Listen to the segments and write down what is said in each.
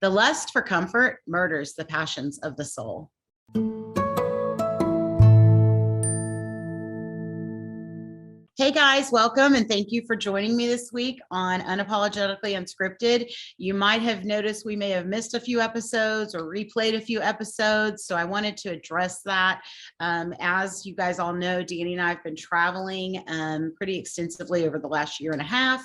The lust for comfort murders the passions of the soul. Hey guys, welcome and thank you for joining me this week on Unapologetically Unscripted. You might have noticed we may have missed a few episodes or replayed a few episodes, so I wanted to address that. As you guys all know, Danny and I have been traveling pretty extensively over the last year and a half,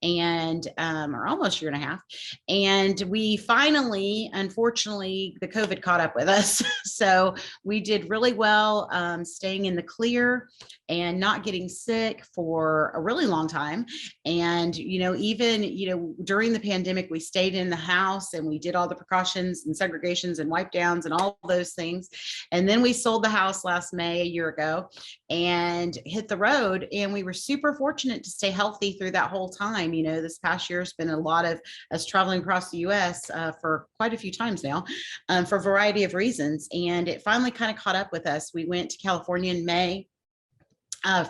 or almost year and a half, and we finally, unfortunately, the COVID caught up with us. So we did really well staying in the clear and not getting sick for a really long time. And, even, during the pandemic, we stayed in the house and we did all the precautions and segregations and wipe downs and all those things. And then we sold the house last May, a year ago, and hit the road. And we were super fortunate to stay healthy through that whole time. This past year has been a lot of us traveling across the US for quite a few times now for a variety of reasons. And it finally kind of caught up with us. We went to California in May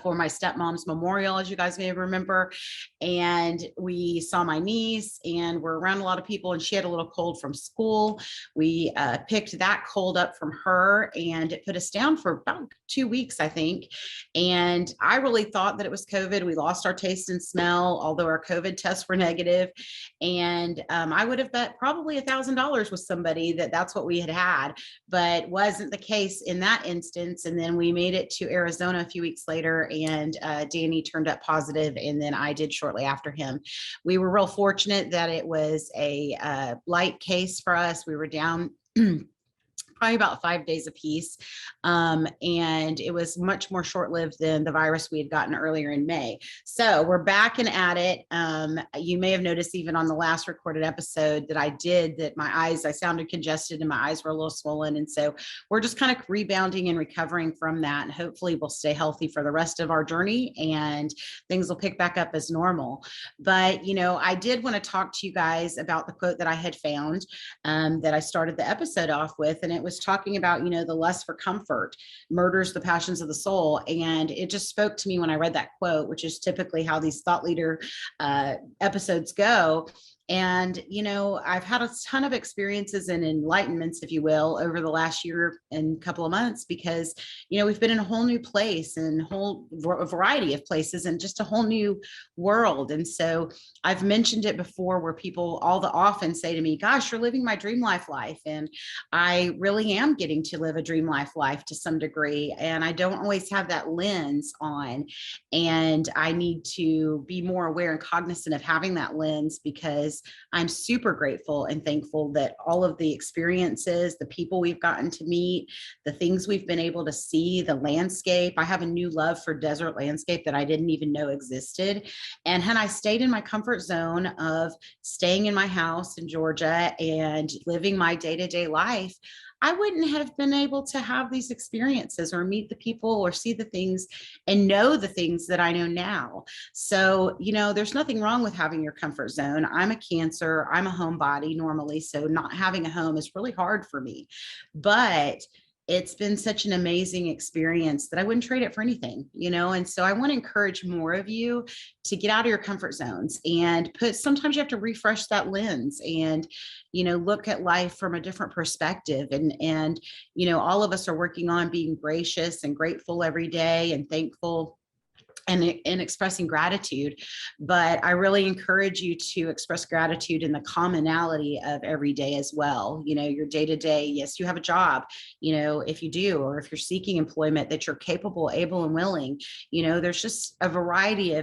for my stepmom's memorial, as you guys may remember. And we saw my niece and we're around a lot of people, and she had a little cold from school. We picked that cold up from her, and it put us down for about 2 weeks, I think. And I really thought that it was COVID. We lost our taste and smell, although our COVID tests were negative. And I would have bet probably $1,000 with somebody that that's what we had, but wasn't the case in that instance. And then we made it to Arizona a few weeks later, and Danny turned up positive, and then I did shortly after him. We were real fortunate that it was a light case for us. We were down probably about 5 days apiece. And it was much more short-lived than the virus we had gotten earlier in May. So we're back and at it. You may have noticed even on the last recorded episode that I sounded congested and my eyes were a little swollen. And so we're just kind of rebounding and recovering from that. And hopefully we'll stay healthy for the rest of our journey and things will pick back up as normal. But, I did want to talk to you guys about the quote that I had found that I started the episode off with. And it was talking about, the lust for comfort murders the passions of the soul. And it just spoke to me when I read that quote, which is typically how these thought leader episodes go. And, I've had a ton of experiences and enlightenments, if you will, over the last year and couple of months, because, we've been in a whole new place and a variety of places and just a whole new world. And so I've mentioned it before where people often say to me, gosh, you're living my dream life. And I really am getting to live a dream life to some degree. And I don't always have that lens on. And I need to be more aware and cognizant of having that lens, because I'm super grateful and thankful that all of the experiences, the people we've gotten to meet, the things we've been able to see, the landscape. I have a new love for desert landscape that I didn't even know existed. And had I stayed in my comfort zone of staying in my house in Georgia and living my day-to-day life, I wouldn't have been able to have these experiences or meet the people or see the things and know the things that I know now. So, there's nothing wrong with having your comfort zone. I'm a Cancer, I'm a homebody normally, so not having a home is really hard for me. But it's been such an amazing experience that I wouldn't trade it for anything, and so I want to encourage more of you to get out of your comfort zones and sometimes you have to refresh that lens and, look at life from a different perspective. And, all of us are working on being gracious and grateful every day and thankful and expressing gratitude. But I really encourage you to express gratitude in the commonality of every day as well. Your day-to-day, yes, you have a job, if you do, or if you're seeking employment, that you're capable, able, and willing. There's just a variety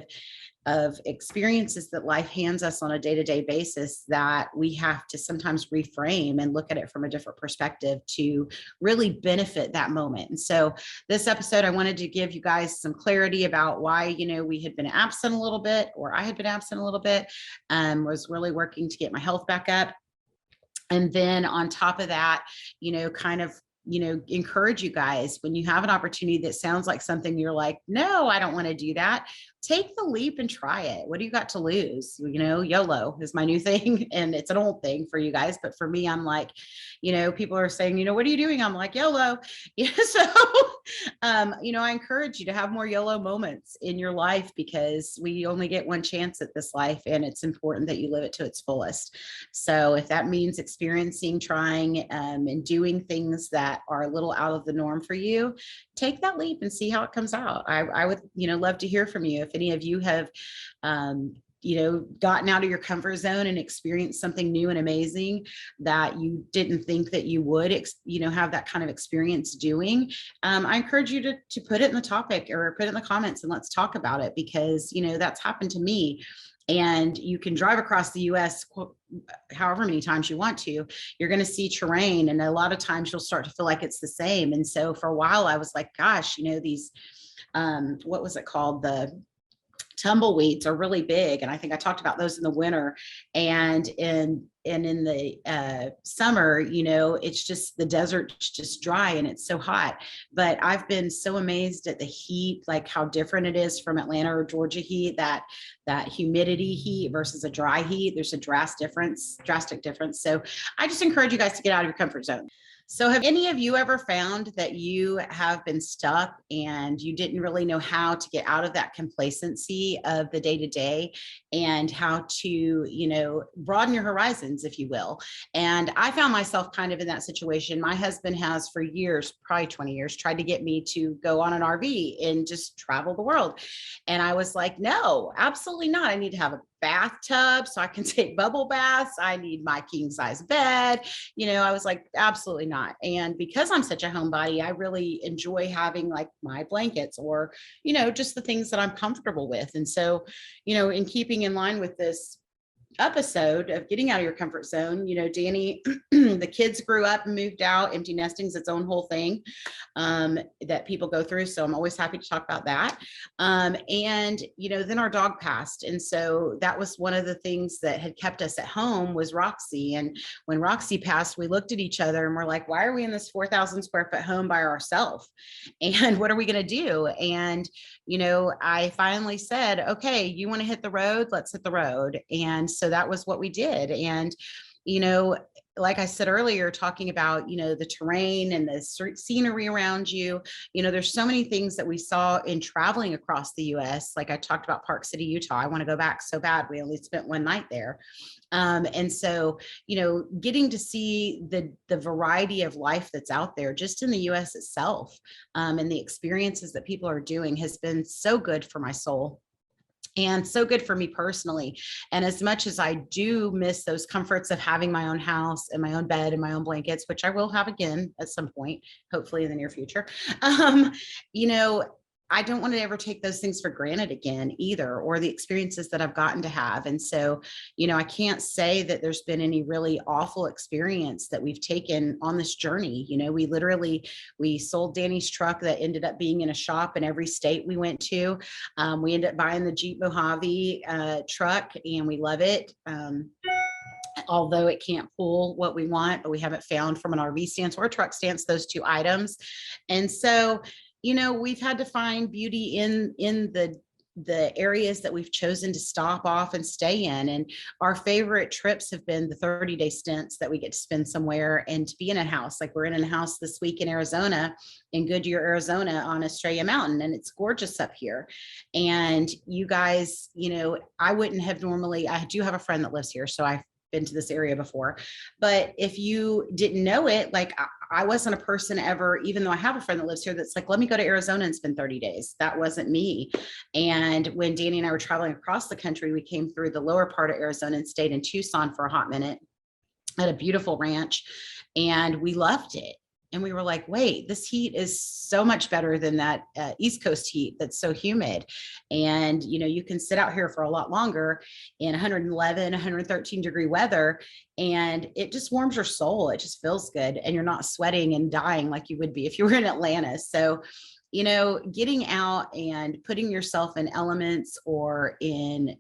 of experiences that life hands us on a day-to-day basis that we have to sometimes reframe and look at it from a different perspective to really benefit that moment. And so this episode, I wanted to give you guys some clarity about why, we had been absent a little bit, or I had been absent a little bit, was really working to get my health back up. And then on top of that, encourage you guys, when you have an opportunity that sounds like something you're like, no, I don't want to do that. take the leap and try it. What do you got to lose? YOLO is my new thing, and it's an old thing for you guys, but for me, I'm like, people are saying, what are you doing? I'm like, YOLO. So, I encourage you to have more YOLO moments in your life, because we only get one chance at this life, and it's important that you live it to its fullest. So if that means experiencing, trying, and doing things that are a little out of the norm for you, take that leap and see how it comes out. I would, love to hear from you. If any of you have, gotten out of your comfort zone and experienced something new and amazing that you didn't think that you would, have that kind of experience doing, I encourage you to put it in the topic or put it in the comments, and let's talk about it, because, that's happened to me. And you can drive across the US however many times you want to, you're going to see terrain. And a lot of times you'll start to feel like it's the same. And so for a while I was like, gosh, these, what was it called? The tumbleweeds are really big. And I think I talked about those in the winter, and in the summer, it's just, the desert's just dry and it's so hot. But I've been so amazed at the heat, like how different it is from Atlanta or Georgia heat, that humidity heat versus a dry heat. There's a drastic difference. So I just encourage you guys to get out of your comfort zone. So have any of you ever found that you have been stuck and you didn't really know how to get out of that complacency of the day-to-day, and how to, broaden your horizons, if you will? And I found myself kind of in that situation. My husband has for years, probably 20 years, tried to get me to go on an RV and just travel the world. And I was like, no, absolutely not. I need to have a bathtub so I can take bubble baths. I need my king size bed. I was like, absolutely not. And because I'm such a homebody, I really enjoy having like my blankets or, just the things that I'm comfortable with. And so, in keeping in line with this episode of getting out of your comfort zone, Danny, the kids grew up and moved out. Empty nesting is its own whole thing that people go through. So I'm always happy to talk about that. And, then our dog passed. And so that was one of the things that had kept us at home, was Roxy. And when Roxy passed, we looked at each other and we're like, why are we in this 4,000 square foot home by ourselves? And what are we going to do? And, I finally said, okay, you want to hit the road? Let's hit the road. And so that was what we did. And, like I said earlier, talking about, the terrain and the scenery around you, there's so many things that we saw in traveling across the US. Like I talked about Park City, Utah. I want to go back so bad. We only spent one night there. And so, getting to see the variety of life that's out there just in the US itself, and the experiences that people are doing has been so good for my soul. And so good for me personally. And as much as I do miss those comforts of having my own house and my own bed and my own blankets, which I will have again at some point, hopefully in the near future, I don't want to ever take those things for granted again either, or the experiences that I've gotten to have. And so, I can't say that there's been any really awful experience that we've taken on this journey. We sold Danny's truck that ended up being in a shop in every state we went to. We ended up buying the Jeep Mojave truck, and we love it. Although it can't pull what we want, but we haven't found from an RV stance or a truck stance those two items. And so, we've had to find beauty in the areas that we've chosen to stop off and stay in. And our favorite trips have been the 30-day stints that we get to spend somewhere and to be in a house. Like we're in a house this week in Arizona, in Goodyear, Arizona, on Estrella Mountain, and it's gorgeous up here. And you guys, I wouldn't have normally, I do have a friend that lives here, so I've been to this area before, but if you didn't know it, like I wasn't a person ever, even though I have a friend that lives here, that's like, let me go to Arizona and spend 30 days. That wasn't me. And when Danny and I were traveling across the country, we came through the lower part of Arizona and stayed in Tucson for a hot minute at a beautiful ranch, and we loved it. And we were like, wait, this heat is so much better than that East Coast heat that's so humid. And, you can sit out here for a lot longer in 111, 113 degree weather, and it just warms your soul. It just feels good. And you're not sweating and dying like you would be if you were in Atlanta. So, getting out and putting yourself in elements or in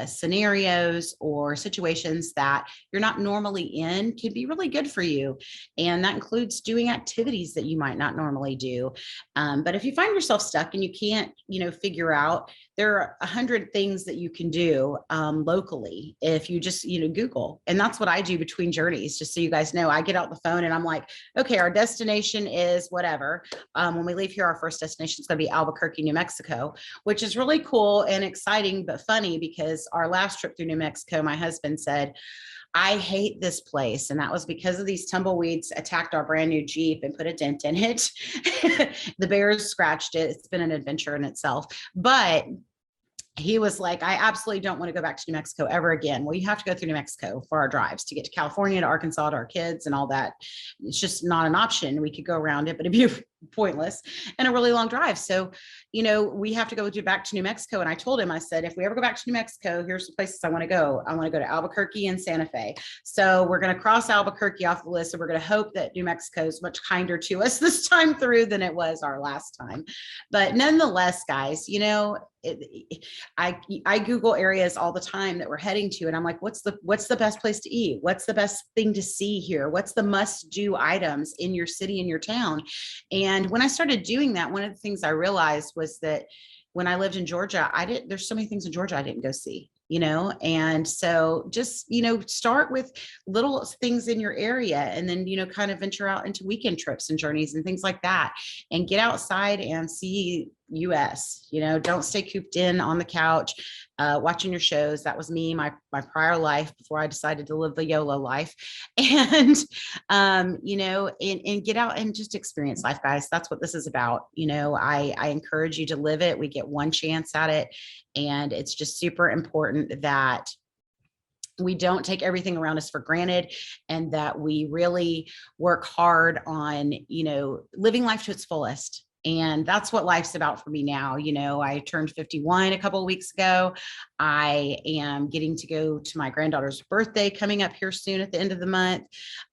scenarios or situations that you're not normally in can be really good for you. And that includes doing activities that you might not normally do. But if you find yourself stuck and you can't, figure out, there are 100 things that you can do locally if you just, Google. And that's what I do between journeys, just so you guys know. I get out the phone and I'm like, okay, our destination is whatever. When we leave here, our first destination is going to be Albuquerque, New Mexico, which is really cool and exciting, but funny because our last trip through New Mexico, my husband said, I hate this place. And that was because of these tumbleweeds attacked our brand new Jeep and put a dent in it. The bears scratched it. It's been an adventure in itself. But he was like, I absolutely don't want to go back to New Mexico ever again. Well, you have to go through New Mexico for our drives to get to California, to Arkansas, to our kids and all that. It's just not an option. We could go around it, but it'd be pointless and a really long drive. So, we have to go back to New Mexico. And I told him, I said, if we ever go back to New Mexico, here's the places I want to go. I want to go to Albuquerque and Santa Fe. So we're going to cross Albuquerque off the list. And we're going to hope that New Mexico is much kinder to us this time through than it was our last time. But nonetheless, guys, I Google areas all the time that we're heading to. And I'm like, what's the best place to eat? What's the best thing to see here? What's the must do items in your city, in your town? And when I started doing that, one of the things I realized was that when I lived in Georgia, there's so many things in Georgia I didn't go see, and so just, start with little things in your area and then, kind of venture out into weekend trips and journeys and things like that and get outside and see US, don't stay cooped in on the couch, watching your shows. That was me, my prior life before I decided to live the Yolo life and, and get out and just experience life, guys. That's what this is about. I encourage you to live it. We get one chance at it. And it's just super important that we don't take everything around us for granted and that we really work hard on, living life to its fullest. And that's what life's about for me now. I turned 51 a couple of weeks ago. I am getting to go to my granddaughter's birthday coming up here soon at the end of the month.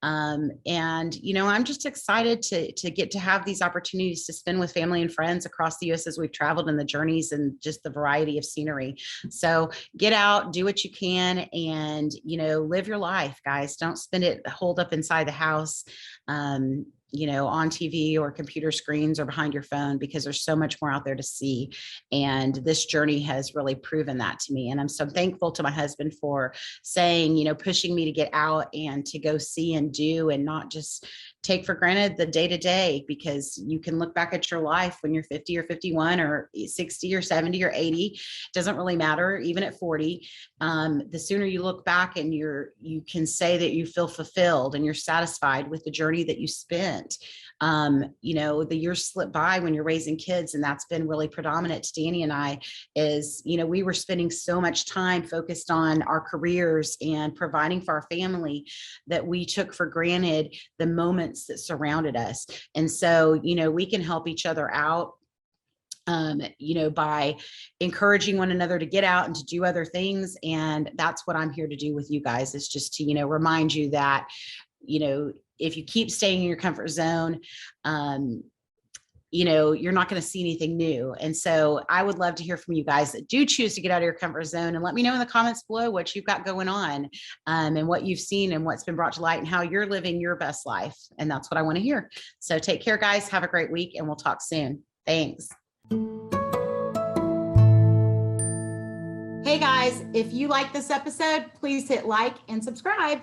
And, I'm just excited to get to have these opportunities to spend with family and friends across the US as we've traveled in the journeys and just the variety of scenery. So get out, do what you can, and, live your life, guys. Don't spend it holed up inside the house. On TV or computer screens or behind your phone, because there's so much more out there to see. And this journey has really proven that to me. And I'm so thankful to my husband for saying, pushing me to get out and to go see and do, and not just take for granted the day to day, because you can look back at your life when you're 50 or 51 or 60 or 70 or 80, it doesn't really matter. Even at 40, the sooner you look back and you can say that you feel fulfilled and you're satisfied with the journey that you spent. The years slip by when you're raising kids, and that's been really predominant to Danny and I is, we were spending so much time focused on our careers and providing for our family that we took for granted the moments that surrounded us. And so, we can help each other out, by encouraging one another to get out and to do other things. And that's what I'm here to do with you guys, is just to, remind you that, if you keep staying in your comfort zone, you're not going to see anything new. And so I would love to hear from you guys that do choose to get out of your comfort zone, and let me know in the comments below what you've got going on, and what you've seen and what's been brought to light and how you're living your best life. And that's what I want to hear. So take care, guys. Have a great week, and we'll talk soon. Thanks. Hey guys, if you like this episode, please hit like and subscribe.